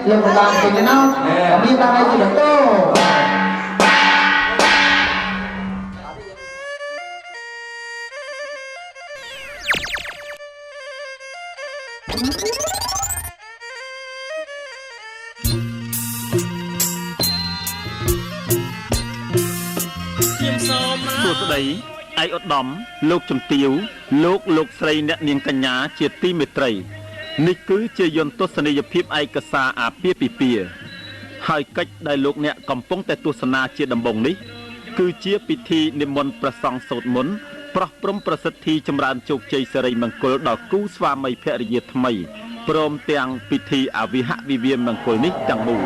Yang pertama kenal, kami tangan sudah tuh. Suốt đấy, ai ở đom, lục chấm tiêu, lục sấy nẹt niềng canh nhá, chia ti mệt trai. នេះគឺជាយន្តទស្សនីយភាពឯកសារអាពាហ៍ពិពាហ៍ហើយកិច្ចដែលលោកអ្នកកំពុងតែទស្សនាជាដំបូងនេះគឺជាពិធីនិមន្តព្រះសង្ឃសូត្រមន្តប្រោះព្រំប្រសិទ្ធិចម្រើនជោគជ័យសិរីមង្គលដល់គូស្វាមីភរិយាថ្មីព្រមទាំងពិធីអវិហវិវាមង្គលនេះទាំងមូល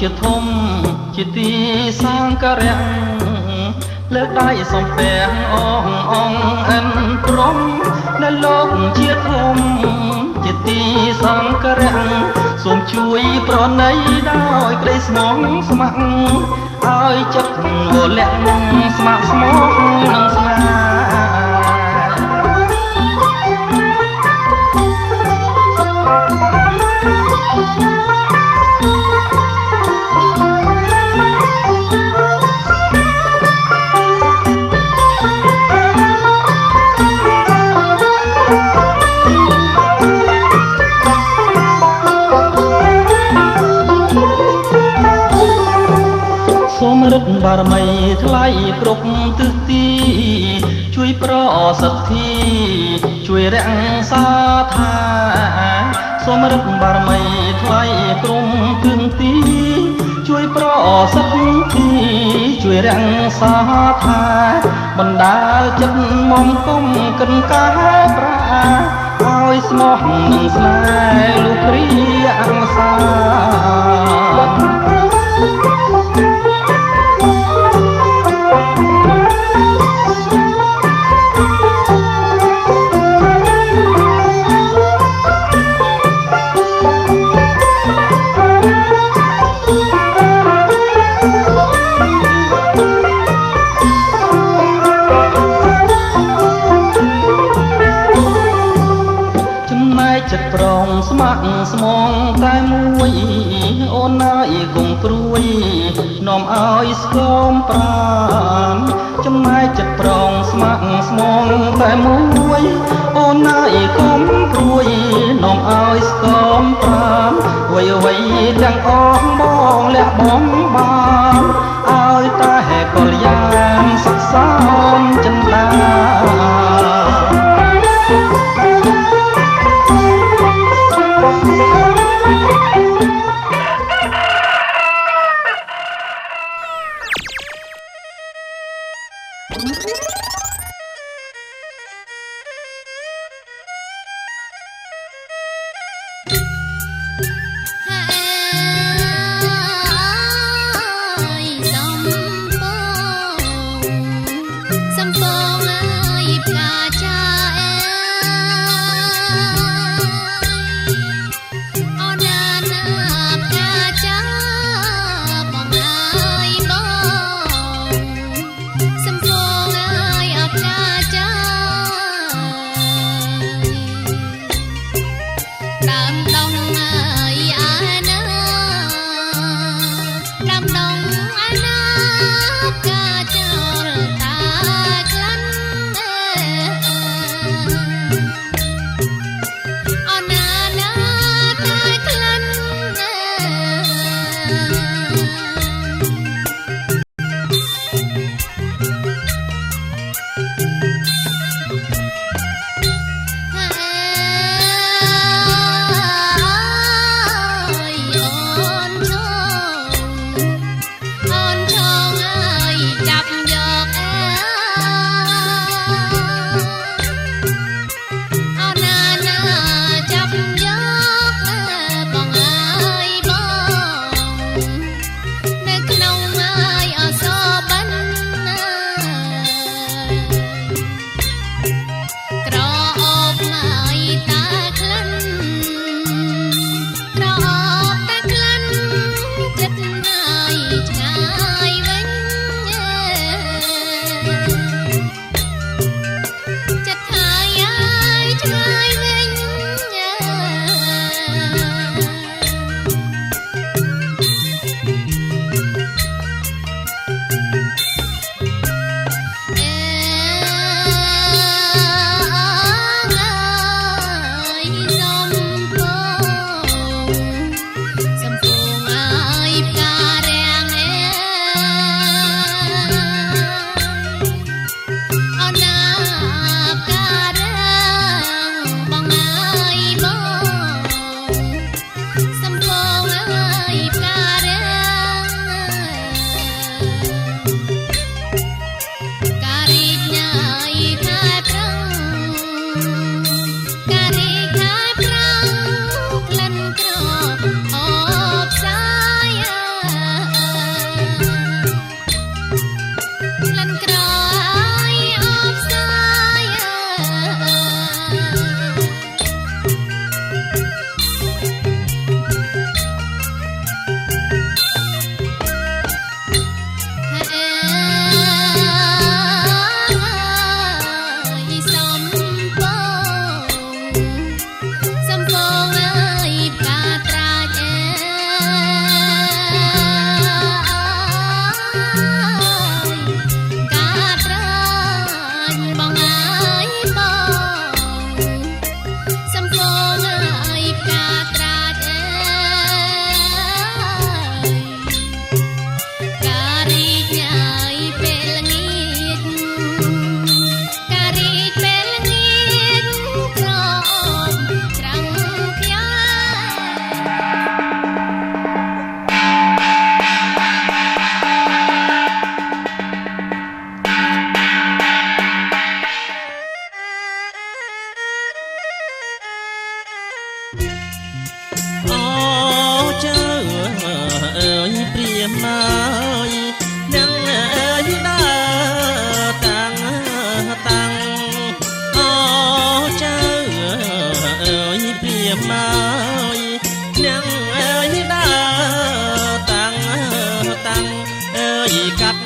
ជាធំជាទីសង្ការៈលើកដៃសំពះអងអងអិនព្រមនៅលោកជាធំជាទីសង្ការៈសូមជួយប្រណីដោយក្តីស្មងស្ម័គ្រឲ្យចិត្តវលាក់ស្ម័គ្រស្មោះនឹងស្នេហ៍សូមរឹតបារមីថ្លៃគ្រប់ទិសទីជួយប្រសិទ្ធិជួយរក្សាថាសូមរឹតបារមីថ្លៃគ្រប់ទិសទីជួយប្រសិទ្ធិជួយរក្សាថាបណ្ដាលចិត្តមុំគុំកិនកាប្រាឲ្យស្មោះនឹងស្នេហ៍លោកគ្រាអង្សាចិត្តប្រងស្ម័គ្រស្មងតែមួយអូនណាយគង់ព្រួយនាំឲ្យស្គមប្រានចំណែកចិត្តប្រងស្ម័គ្រស្មងតែមួយអូនណាយគង់ព្រួយនាំឲ្យស្គមប្រានវ័យវ័យទាំងអស់បងលះបងបានឲ្យតែកលយានសិក្សាចិន្តា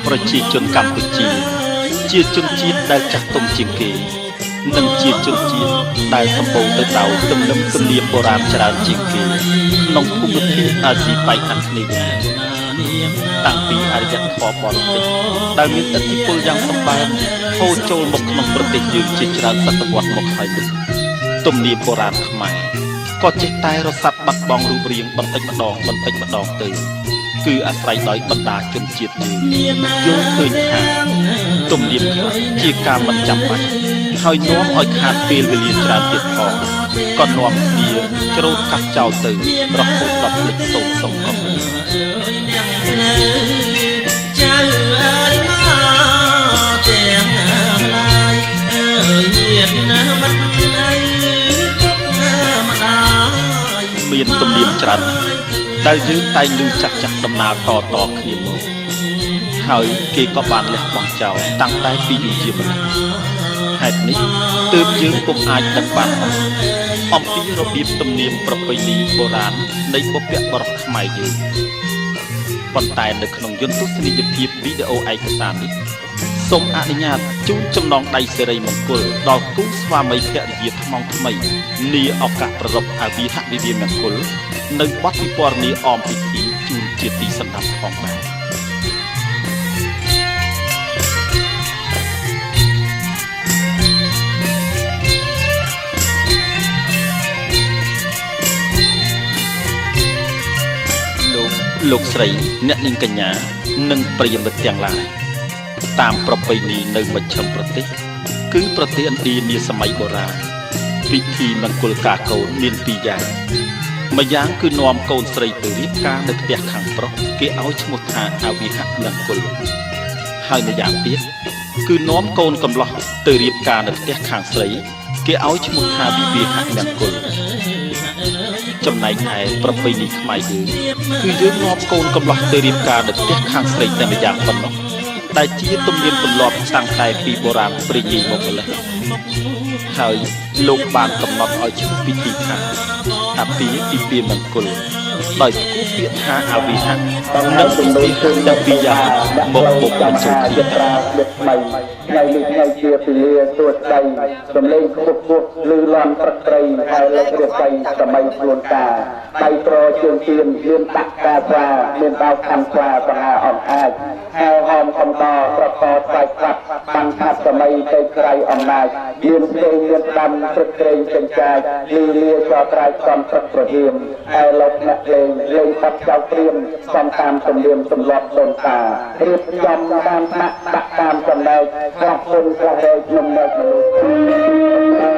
ប្រជាជនកម្ពុជាជាជនជាតិដែលចាស់ទុំជាងគេនិងជាជនជាតិដែលសម្បូរទៅដោយទំនៀមទម្លាប់បុរាណច្រើនជាងគេក្នុងភូមិភាគអាស៊ីប៉ែកខាងគ្នាវិញតាំងពីអរិយធម៌បរទេសដែលមានឥទ្ធិពលយ៉ាងសម្បើមហូរចូលមកក្នុងប្រទេសយើងជាច្រើនសតវត្សមកហើយនេះទំនៀមបុរាណខ្មែរក៏ចេះតែរសាត់បាត់បង់រូបរាងបន្តិចម្ដងទៅគឺអាស្រ័យដោយបណ្ដាជនជាតិយើងយល់ឃើញថាទំនៀមខ្លះជាការមិនចាំបាច់ហើយនាំឲ្យខាតពេលវេលាច្រើនទៀតផងក៏នាំគ្នាច្រូតកាត់ចោលទៅរហូតដល់ភ្លេចសូន្យសងកំចៅអើយមកទាំងឡាយអើយញាតិណាមិនអីទុកម្ដាយមានទំនៀមច្រើនដែលយើងតែងឮចាស់ដំណើរតគ្នាមកហើយគេក៏បានលះបង់ចោលតាំងតែពីយូរជាម្ល៉េះហេតុនេះទើបយើងពុំអាចដឹងបានអំពីរបៀបទំនៀមប្រពៃណីបុរាណនៃបុព្វបុរសខ្មែរយើងប៉ុន្តែនៅក្នុងយន្តទស្សនីយភាពវីដេអូឯកសារនេះសូមអនុញ្ញាតជូនចំណងដៃសិរីមង្គលដល់គូស្វាមីភរិយាថ្មងថ្មីនាឱកាសប្រារព្ធអភិហវិវាមង្គលនៅបទពិពណ៌នាអមពិធីជូនជាទីសន្តាប់ផងដែរលោកស្រីអ្នកនាងកញ្ញានិងប្រិយមិត្តទាំងឡាយតាមប្រពៃណីនៅមជ្ឈិមប្រទេសគឺប្រទេសឥណ្ឌានាសម័យបុរាណពិធីមង្គលការកូនមានពីរយ៉ាងម្យ៉ាងគឺនាំកូនស្រីទៅរៀបការនៅផ្ទះខាងប្រុសគេឲ្យឈ្មោះថាអវិហមង្គលហើយម្យ៉ាងទៀតគឺនាំកូនកំឡោះទៅរៀបការនៅផ្ទះខាងស្រីគេឲ្យឈ្មោះថាវិវាហមង្គលចំណែកឯប្រពៃណីខ្មែរយើងគឺយើងនាំកូនកំឡោះទៅរៀបការនៅផ្ទះខាងស្រីតែម្យ៉ាងប៉ុណ្ណោះដែលជាទំនៀមទម្លាប់តាំងតែពីបុរាណព្រេងមកម្ល៉េះហើយលោកបានកំណត់ឲ្យឈ្មោះពិធីថាអភិពីមង្គលដោយគូពាក្យថាអវិហៈនិងពិធីទាំងពីរយ៉ាងមកបញ្ចូលគ្នាទៅថ្ងៃនេះថ្ងៃជាពលាសួស្ដីសំឡេងខ្ពស់ឮលន់ព្រឹកព្រៃហើយលោករៀបបីសម័យខ្លួនតាដៃត្រជើងទៀនមានតាក់កាស្វាមានបោកខាន់ស្វាបហាអំអាចហើយហមកំតប្រកបស្វ័យខ្វាត់បានខាត់សម័យទៅក្រៃអំណាចមានស្ទេងមានដាំព្រឹកព្រៃចិញ្ចាចលីលាចត្រៃសំព្រឹកប្រហៀមហើយលោកអ្នកលេងបាត់ចៅព្រាមសំតាមទំនៀមទម្លាប់ដូនតារៀបចំតាមថ្នាក់ដាក់តាមចំណែកប្រពន្ធប្រហែលខ្ញុំនៅមនុស្ស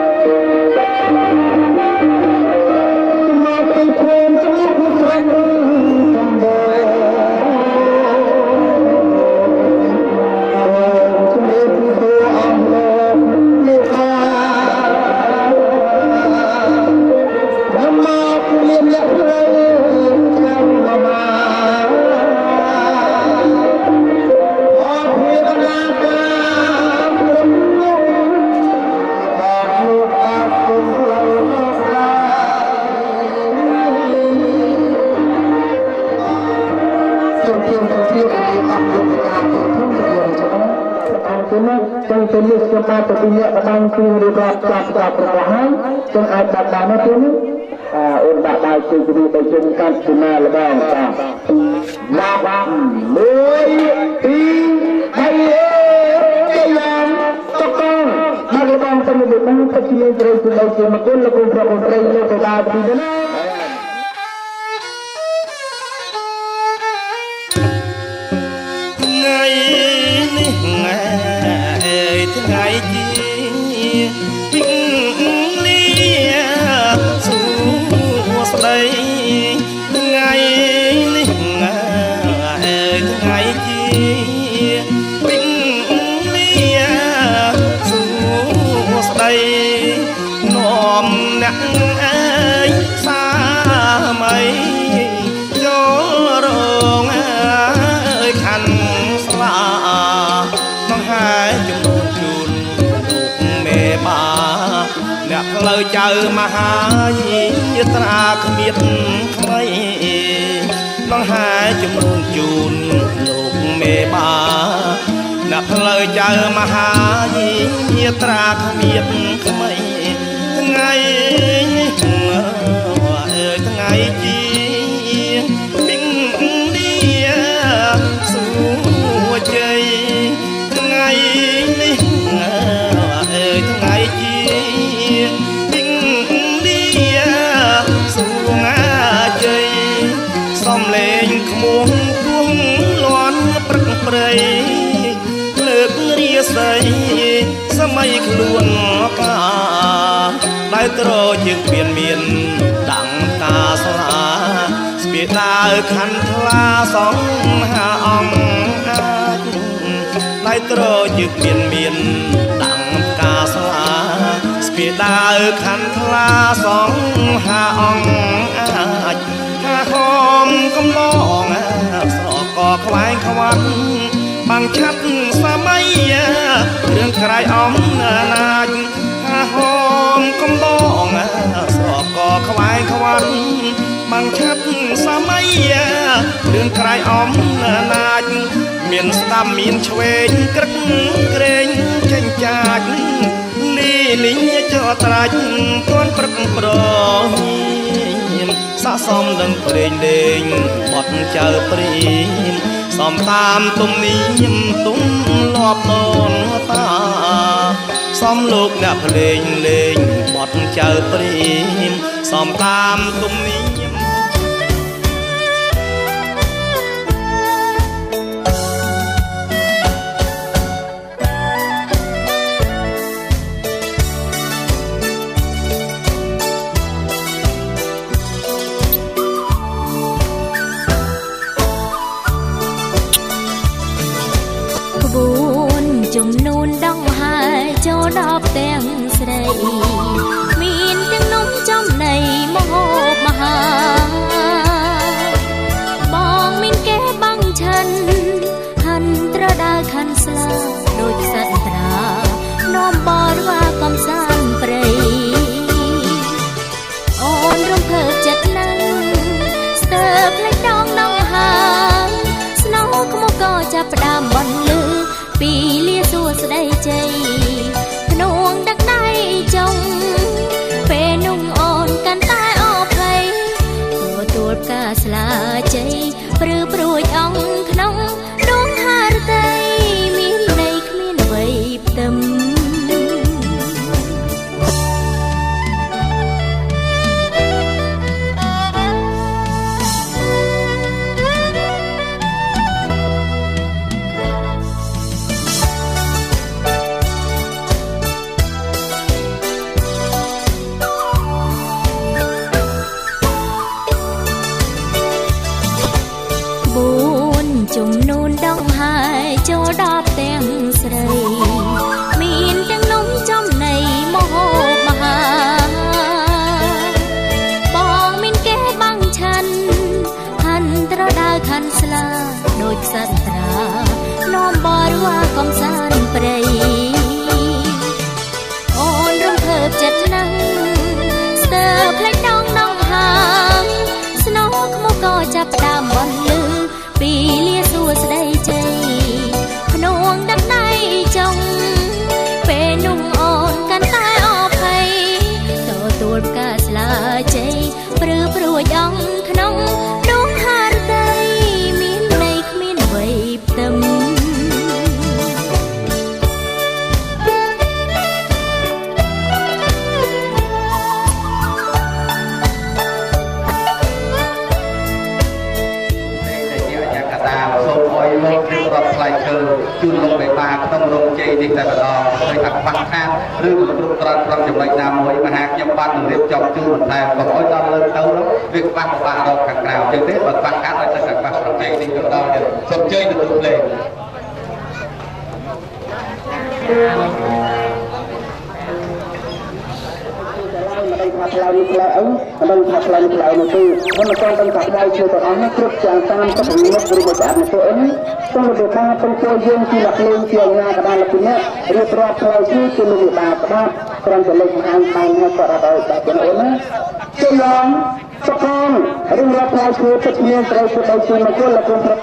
ចឹងទៅលឹះខ្ញុំបានទៅពីអ្នកបណ្ដាញគឺរៀបរាប់ចាប់របស់ហើយចឹងអាចដាក់បានទៅនេះអូនដាក់ដៃជួយពីបីជុំកាត់ពីណាល្បងតាឡាបាំ1 2 3 4 5 6 តាមវិបានក៏ជាមានប្រយោជន៍ដល់ជាមង្គលលោកប្រកបត្រីលោកតាពីណាថ្ងៃនេះថ្ងៃជាពីលាសួស្ដីថ្ងៃនេះថ្ងៃជាពីលាសួស្ដីនាំអ្នកអើយសាមីចូលរងអើយខាន់ស្លាបង្ហាយចំនួនជូនលោកមេបាអ្នកផ្លូវចៅមហាយាត្រាគ្មានថ្មីបង្ហាយចំនួនជូនលោកមេបាអ្នកផ្លូវចៅមហាយាត្រាគ្មានថ្មីថ្ងៃនេះថ្ងៃជាពីលាសួជ័យថ្ងៃនេះថ្ងៃជាពីលាសួជ័យសំលេងខ្មុំគួងលាន់ព្រឹកព្រៃលើករាសីសម័យខ្លួនកាដែលត្រជាងមានដាំងតាស្លាស្ពាដាវខាន់ថ្លាសងហាអង្គអាចដែលត្រជាងមានដាំងតាស្លាស្ពាដាវខាន់ថ្លាសងហាអង្គអាចហាហមកំឡងស្រកខ្វែងខ្វាត់បាំងឆាត់សម័យរឿងក្រៃអំណាចហាហមកំបងស្រកខ្វែងខ្វាត់បាំងឆាត់សម័យរឿងក្រៃអំណាចមានស្ដាំមានឆ្វេងក្រឹកក្រែងចេញចាចលីលីចោត្រាច់ទាន់ព្រឹកប្រស័កសមនឹងព្រេងលេងបត់ចៅព្រីមសំតាមទំនៀមទុំលាប់ដូនតាសំលោកអ្នកភ្លេងលេងបត់ចៅព្រីមសំតាមទំនៀមចំនួនដងហើយចូលដល់ផ្ទាំងស្រីមានទាំងនំចំណីមហូបមហាបងមានគេបាំងឆិនហាន់ត្រដាវខាន់ស្លាដូចខ្សាត់ត្រានាំបរវាកំសាន្តព្រៃអូនរំភើបចិត្តណាស់ស្ទើរផ្លេចដងដងហើយស្នោខ្មុកក៏ចាប់ផ្ដើមបន្លឺពីលាសួស្ដីជ័យភ្នួងដឹកដៃចុងពេលนุ่งអូនកាន់តែអភ័យទួលផ្កាស្លាជ័យព្រឺព្រួយអង្គក្នុងដងហារតីមានន័យគ្មានអ្វីផ្ទឹម យនេះតែម្ដងហើយថាខ្វះខាតឬមិនគ្រប់គ្រាន់ត្រង់ចំណុចណាមួយមហាខ្ញុំបាននឹងរៀបចំជូនបន្ថែមកឲ្យដល់លើទៅវាខ្វះពិបាករកខាងក្រៅអញ្ចឹងទេបើខ្វះខាតឲ្យទៅខាងខ្វះប្រភេទនេះទៅដល់សូមជ័យទទួលភ្លេង ថាផ្លូវនេះផ្លូវអីមិនថាផ្លូវនេះផ្លូវនោះទេមិនต้องដឹងថាផ្លូវជាទាំងអស់នេះគ្រប់យ៉ាងតាមទឹកនិមិត្តឬមួយស្អាតនេះទេអីសូមរំខានពលពលយើងជាអ្នកលេងជាអាញាកដាលពីនេះរៀបរាប់ផ្លូវនេះគឺលោកវិបាកក្បាត់ត្រឹមតែលេខខាងខាងនេះក៏អត់ឲ្យបែបនេះណាជាឡងសកលរឿងរ៉ាវផ្លូវគឺទឹកមានត្រូវទៅដល់ជាមកគុណលោកព្រឹក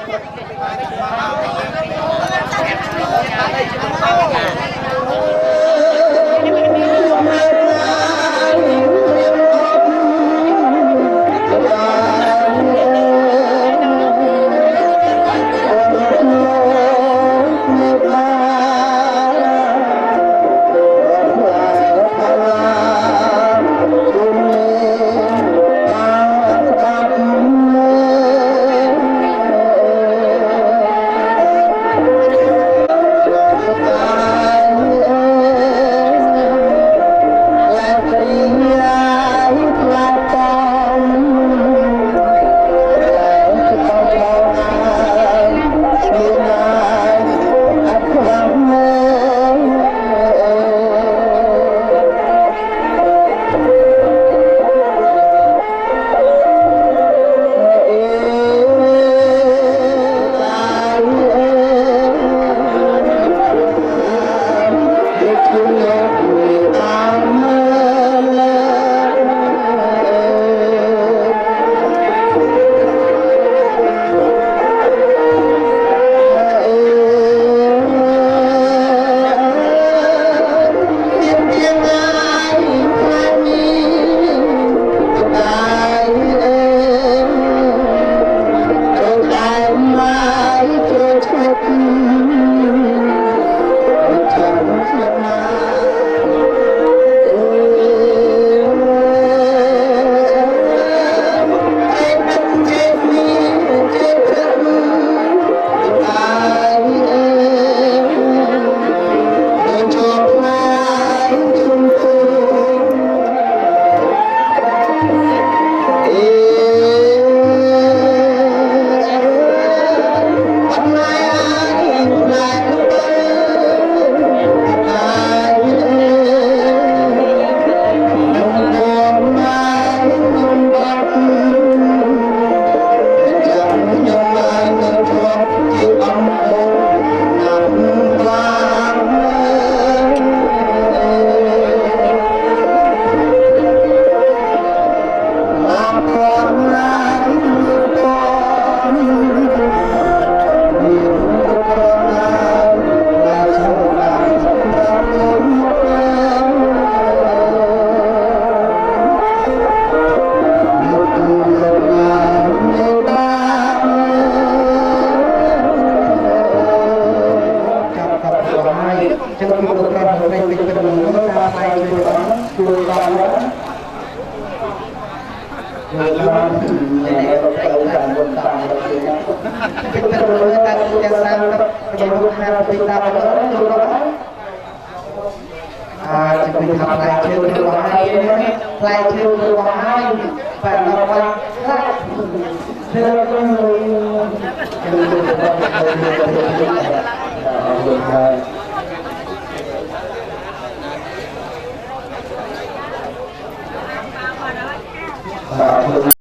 Hãy subscribe cho kênh Ghiền Mì Gõ để không bỏ lỡ